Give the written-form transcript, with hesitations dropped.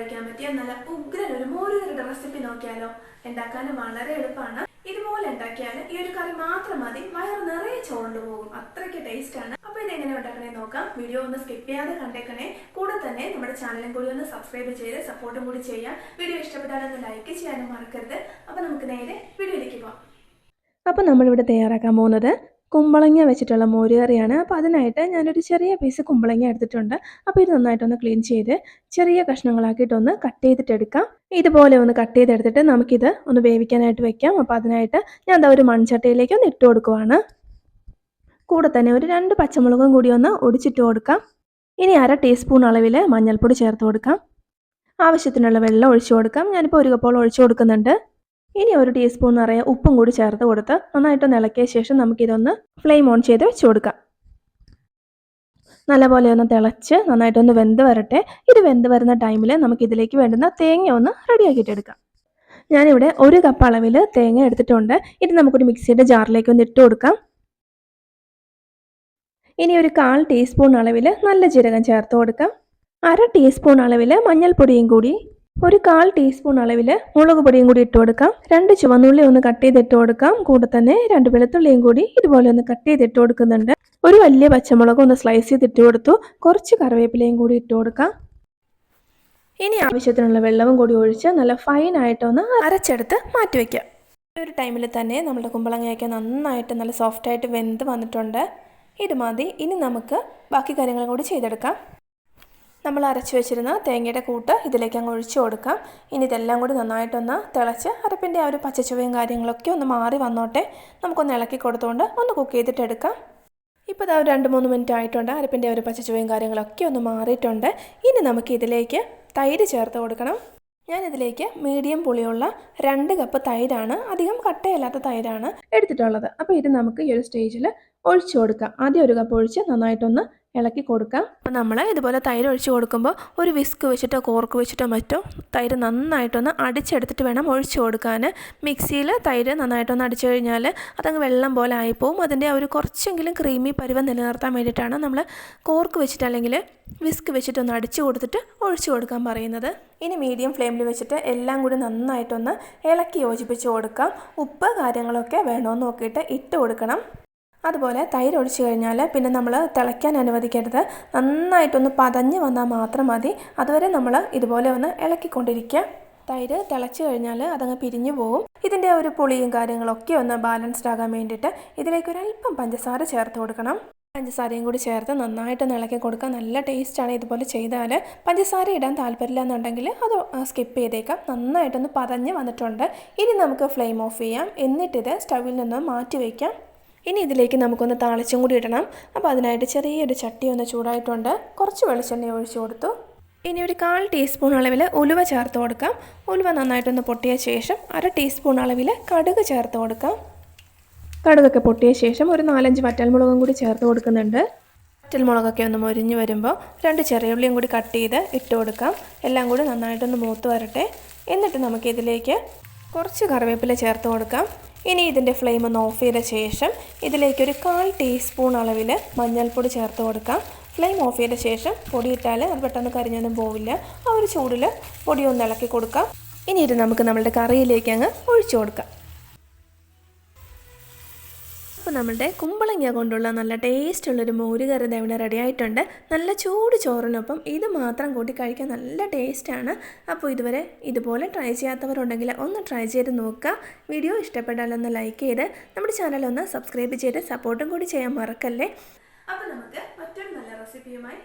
കഴിക്കാൻ പറ്റിയ നല്ല ഉഗ്രൻ ഒരു മോരുകറിയുടെ റെസിപ്പി നോക്കിയാലോ? ഉണ്ടാക്കാനും വളരെ എളുപ്പമാണ്. ഇതുപോലെ ഉണ്ടാക്കിയാൽ ഈ ഒരു കറി മാത്രം മതി, വയറ് നിറയെ ചോണ്ടു പോകും. അത്രയ്ക്ക് ടേസ്റ്റ് ആണ്. അപ്പൊ ഇതെങ്ങനെ ഉണ്ടാക്കണേ നോക്കാം. വീഡിയോ ഒന്ന് സ്കിപ്പ് ചെയ്യാതെ കണ്ടേക്കണേ. കൂടെ തന്നെ നമ്മുടെ ചാനലും കൂടി ഒന്ന് സബ്സ്ക്രൈബ് ചെയ്ത് സപ്പോർട്ടും കൂടി ചെയ്യാം. വീഡിയോ ഇഷ്ടപ്പെട്ടാലൊന്ന് ലൈക്ക് ചെയ്യാനും മറക്കരുത്. അപ്പൊ നമുക്ക് നേരെ വീഡിയോയിലേക്ക് പോകാം. അപ്പോൾ നമ്മളിവിടെ തയ്യാറാക്കാൻ പോകുന്നത് കുമ്പളങ്ങ വെച്ചിട്ടുള്ള മോരുകറിയാണ്. അപ്പോൾ അതിനായിട്ട് ഞാനൊരു ചെറിയ പീസ് കുമ്പളങ്ങ എടുത്തിട്ടുണ്ട്. അപ്പോൾ ഇത് നന്നായിട്ടൊന്ന് ക്ലീൻ ചെയ്ത് ചെറിയ കഷ്ണങ്ങളാക്കിയിട്ടൊന്ന് കട്ട് ചെയ്തിട്ടെടുക്കാം. ഇതുപോലെ ഒന്ന് കട്ട് ചെയ്തെടുത്തിട്ട് നമുക്കിത് ഒന്ന് വേവിക്കാനായിട്ട് വെക്കാം. അപ്പോൾ അതിനായിട്ട് ഞാൻ എന്താ ഒരു മൺചട്ടിയിലേക്ക് ഒന്ന് ഇട്ട് കൊടുക്കുവാണ്. കൂടെ തന്നെ ഒരു 2 പച്ചമുളകും കൂടി ഒന്ന് ഒടിച്ചിട്ട് കൊടുക്കാം. ഇനി 1/2 ടീസ്പൂൺ അളവിൽ മഞ്ഞൾപ്പൊടി ചേർത്ത് കൊടുക്കാം. ആവശ്യത്തിനുള്ള വെള്ളം ഒഴിച്ചു കൊടുക്കാം. ഞാനിപ്പോൾ 1 കപ്പോളം ഒഴിച്ചു കൊടുക്കുന്നുണ്ട്. ഇനി 1 ടീസ്പൂൺ നിറയെ ഉപ്പും കൂടി ചേർത്ത് കൊടുത്ത് നന്നായിട്ടൊന്ന് ഇളക്കിയ ശേഷം നമുക്കിതൊന്ന് ഫ്ലെയിം ഓൺ ചെയ്ത് വെച്ച് കൊടുക്കാം. നല്ലപോലെ ഒന്ന് തിളച്ച് നന്നായിട്ടൊന്ന് വെന്ത് വരട്ടെ. ഇത് വെന്ത് വരുന്ന ടൈമിൽ നമുക്കിതിലേക്ക് വേണ്ടുന്ന തേങ്ങ ഒന്ന് റെഡിയാക്കിയിട്ട് എടുക്കാം. ഞാനിവിടെ 1 കപ്പ് അളവിൽ തേങ്ങ എടുത്തിട്ടുണ്ട്. ഇത് നമുക്കൊരു മിക്സിയുടെ ജാറിലേക്ക് ഒന്ന് ഇട്ട് കൊടുക്കാം. ഇനി ഒരു 1/4 ടീസ്പൂൺ അളവിൽ നല്ല ജീരകം ചേർത്ത് കൊടുക്കാം. 1/2 ടീസ്പൂൺ അളവിൽ മഞ്ഞൾപ്പൊടിയും കൂടി, ഒരു 1/4 ടീസ്പൂൺ അളവിൽ മുളക് പൊടിയും കൂടി ഇട്ട് കൊടുക്കാം. 2 ചുവന്നുള്ളി ഒന്ന് കട്ട് ചെയ്തിട്ട് കൊടുക്കാം. കൂടെ തന്നെ 2 വെളുത്തുള്ളിയും കൂടി ഇതുപോലെ ഒന്ന് കട്ട് ചെയ്തിട്ട് കൊടുക്കുന്നുണ്ട്. ഒരു വലിയ പച്ചമുളക് ഒന്ന് സ്ലൈസ് ചെയ്തിട്ട് കൊടുത്തു. കുറച്ച് കറിവേപ്പിലയും കൂടി ഇട്ട് കൊടുക്കാം. ഇനി ആവശ്യത്തിനുള്ള വെള്ളവും കൂടി ഒഴിച്ച് നല്ല ഫൈനായിട്ടൊന്ന് അരച്ചെടുത്ത് മാറ്റി വയ്ക്കാം. ഈ ഒരു ടൈമിൽ തന്നെ നമ്മുടെ കുമ്പളങ്ങയൊക്കെ നന്നായിട്ട് നല്ല സോഫ്റ്റായിട്ട് വെന്ത് വന്നിട്ടുണ്ട്. ഇത് മതി. ഇനി നമുക്ക് ബാക്കി കാര്യങ്ങളും കൂടി ചെയ്തെടുക്കാം. നമ്മൾ അരച്ച് വെച്ചിരുന്ന തേങ്ങയുടെ കൂട്ട് ഇതിലേക്ക് അങ്ങ് ഒഴിച്ചു കൊടുക്കാം. ഇനി ഇതെല്ലാം കൂടി നന്നായിട്ടൊന്ന് തിളച്ച് അരപ്പിൻ്റെ ആ ഒരു പച്ചച്ചുവയും കാര്യങ്ങളൊക്കെ ഒന്ന് മാറി വന്നോട്ടെ. നമുക്കൊന്ന് ഇളക്കി കൊടുത്തുകൊണ്ട് ഒന്ന് കുക്ക് ചെയ്തിട്ട് എടുക്കാം. ഇപ്പോൾ ഇതാ ഒരു 2-3 മിനിറ്റ് ആയിട്ടുണ്ട്. അരപ്പിൻ്റെ ആ ഒരു പച്ചച്ചുവയും കാര്യങ്ങളൊക്കെ ഒന്ന് മാറിയിട്ടുണ്ട്. ഇനി നമുക്ക് ഇതിലേക്ക് തൈര് ചേർത്ത് കൊടുക്കണം. ഞാനിതിലേക്ക് മീഡിയം പുളിയുള്ള 2 കപ്പ് തൈരാണ്, അധികം കട്ടയില്ലാത്ത തൈരാണ് എടുത്തിട്ടുള്ളത്. അപ്പോൾ ഇത് നമുക്ക് ഈ ഒരു സ്റ്റേജിൽ ഒഴിച്ചു കൊടുക്കാം. ആദ്യം 1 കപ്പ് ഒഴിച്ച് നന്നായിട്ടൊന്ന് ഇളക്കി കൊടുക്കാം. അപ്പോൾ നമ്മൾ ഇതുപോലെ തൈര് ഒഴിച്ച് കൊടുക്കുമ്പോൾ ഒരു വിസ്ക് വെച്ചിട്ടോ കോർക്ക് വെച്ചിട്ടോ മറ്റോ തൈര് നന്നായിട്ടൊന്ന് അടിച്ചെടുത്തിട്ട് വേണം ഒഴിച്ചു കൊടുക്കാൻ. മിക്സിയിൽ തൈര് നന്നായിട്ടൊന്ന് അടിച്ചു കഴിഞ്ഞാൽ അതങ്ങ് വെള്ളം പോലെ ആയിപ്പോവും. അതിൻ്റെ ആ ഒരു കുറച്ചെങ്കിലും ക്രീമി പരുവം നിലനിർത്താൻ വേണ്ടിയിട്ടാണ് നമ്മൾ കോർക്ക് വെച്ചിട്ട് അല്ലെങ്കിൽ വിസ്ക് വെച്ചിട്ടൊന്ന് അടിച്ചു കൊടുത്തിട്ട് ഒഴിച്ചു കൊടുക്കാൻ പറയുന്നത്. ഇനി മീഡിയം ഫ്ലെയിമിൽ വെച്ചിട്ട് എല്ലാം കൂടി നന്നായിട്ടൊന്ന് ഇളക്കി യോജിപ്പിച്ച് കൊടുക്കാം. ഉപ്പ് കാര്യങ്ങളൊക്കെ വേണമെന്ന് നോക്കിയിട്ട് ഇട്ട് കൊടുക്കണം. അതുപോലെ തൈര് ഒഴിച്ച് കഴിഞ്ഞാൽ പിന്നെ നമ്മൾ തിളയ്ക്കാൻ അനുവദിക്കരുത്. നന്നായിട്ടൊന്ന് പതഞ്ഞ് വന്നാൽ മാത്രം മതി. അതുവരെ നമ്മൾ ഇതുപോലെ ഒന്ന് ഇളക്കിക്കൊണ്ടിരിക്കുക. തൈര് തിളച്ച് കഴിഞ്ഞാൽ അതങ്ങ് പിരിഞ്ഞു പോകും. ഇതിൻ്റെ ഒരു പുളിയും കാര്യങ്ങളൊക്കെ ഒന്ന് ബാലൻസ്ഡ് ആകാൻ വേണ്ടിയിട്ട് ഇതിലേക്ക് ഒരല്പം പഞ്ചസാര ചേർത്ത് കൊടുക്കണം. പഞ്ചസാരയും കൂടി ചേർത്ത് നന്നായിട്ടൊന്ന് ഇളക്കി കൊടുക്കുക. നല്ല ടേസ്റ്റാണ് ഇതുപോലെ ചെയ്താൽ. പഞ്ചസാര ഇടാൻ താല്പര്യമില്ല എന്നുണ്ടെങ്കിൽ അത് സ്കിപ്പ് ചെയ്തേക്കാം. നന്നായിട്ടൊന്ന് പതഞ്ഞ് വന്നിട്ടുണ്ട്. ഇനി നമുക്ക് ഫ്ലെയിം ഓഫ് ചെയ്യാം. എന്നിട്ടിത് സ്റ്റൗവിൽ നിന്ന് മാറ്റി വയ്ക്കാം. ഇനി ഇതിലേക്ക് നമുക്കൊന്ന് താളിച്ചും കൂടി ഇടണം. അപ്പോൾ അതിനായിട്ട് ചെറിയൊരു ചട്ടി ഒന്ന് ചൂടായിട്ടുണ്ട്. കുറച്ച് വെളിച്ചെണ്ണ ഒഴിച്ചു കൊടുത്തു. ഇനി ഒരു 1/4 ടീസ്പൂൺ അളവിൽ ഉലുവ ചേർത്ത് കൊടുക്കാം. ഉലുവ നന്നായിട്ടൊന്ന് പൊട്ടിയ ശേഷം 1/2 ടീസ്പൂൺ അളവിൽ കടുക് ചേർത്ത് കൊടുക്കാം. കടുകൊക്കെ പൊട്ടിയ ശേഷം ഒരു 4-5 വറ്റൽമുളകും കൂടി ചേർത്ത് കൊടുക്കുന്നുണ്ട്. വറ്റൽമുളകൊക്കെ ഒന്ന് മൊരിഞ്ഞ് വരുമ്പോൾ 2 ചെറിയുള്ളിയും കൂടി കട്ട് ചെയ്ത് ഇട്ട് കൊടുക്കാം. എല്ലാം കൂടി നന്നായിട്ടൊന്ന് മൂത്ത് വരട്ടെ. എന്നിട്ട് നമുക്കിതിലേക്ക് കുറച്ച് കറിവേപ്പില ചേർത്ത് കൊടുക്കാം. ഇനി ഇതിൻ്റെ ഫ്ലെയിം ഒന്ന് ഓഫ് ചെയ്ത ശേഷം ഇതിലേക്ക് ഒരു 1/4 ടീസ്പൂൺ അളവിൽ മഞ്ഞൾപ്പൊടി ചേർത്ത് കൊടുക്കാം. ഫ്ലെയിം ഓഫ് ചെയ്ത ശേഷം പൊടിയിട്ടാൽ അത് പെട്ടെന്ന് കരിഞ്ഞൊന്നും പോവില്ല. ആ ഒരു ചൂടിൽ പൊടി ഒന്ന് ഇളക്കി കൊടുക്കാം. ഇനി ഇത് നമുക്ക് നമ്മളുടെ കറിയിലേക്ക് അങ്ങ് ഒഴിച്ചു കൊടുക്കാം. അപ്പോൾ നമ്മളുടെ കുമ്പളങ്ങ കൊണ്ടുള്ള നല്ല ടേസ്റ്റുള്ളൊരു മോരുകറി ഇവിടെ റെഡി ആയിട്ടുണ്ട്. നല്ല ചൂട് ചോറിനൊപ്പം ഇത് മാത്രം കൂട്ടി കഴിക്കാൻ നല്ല ടേസ്റ്റാണ്. അപ്പോൾ ഇതുവരെ ഇതുപോലെ ട്രൈ ചെയ്യാത്തവരുണ്ടെങ്കിൽ ഒന്ന് ട്രൈ ചെയ്ത് നോക്കുക. വീഡിയോ ഇഷ്ടപ്പെട്ടാലൊന്ന് ലൈക്ക് ചെയ്ത് നമ്മുടെ ചാനലൊന്ന് സബ്സ്ക്രൈബ് ചെയ്ത് സപ്പോർട്ടും കൂടി ചെയ്യാൻ മറക്കല്ലേ. അപ്പോൾ നമുക്ക് മറ്റൊരു നല്ല റെസിപ്പിയുമായി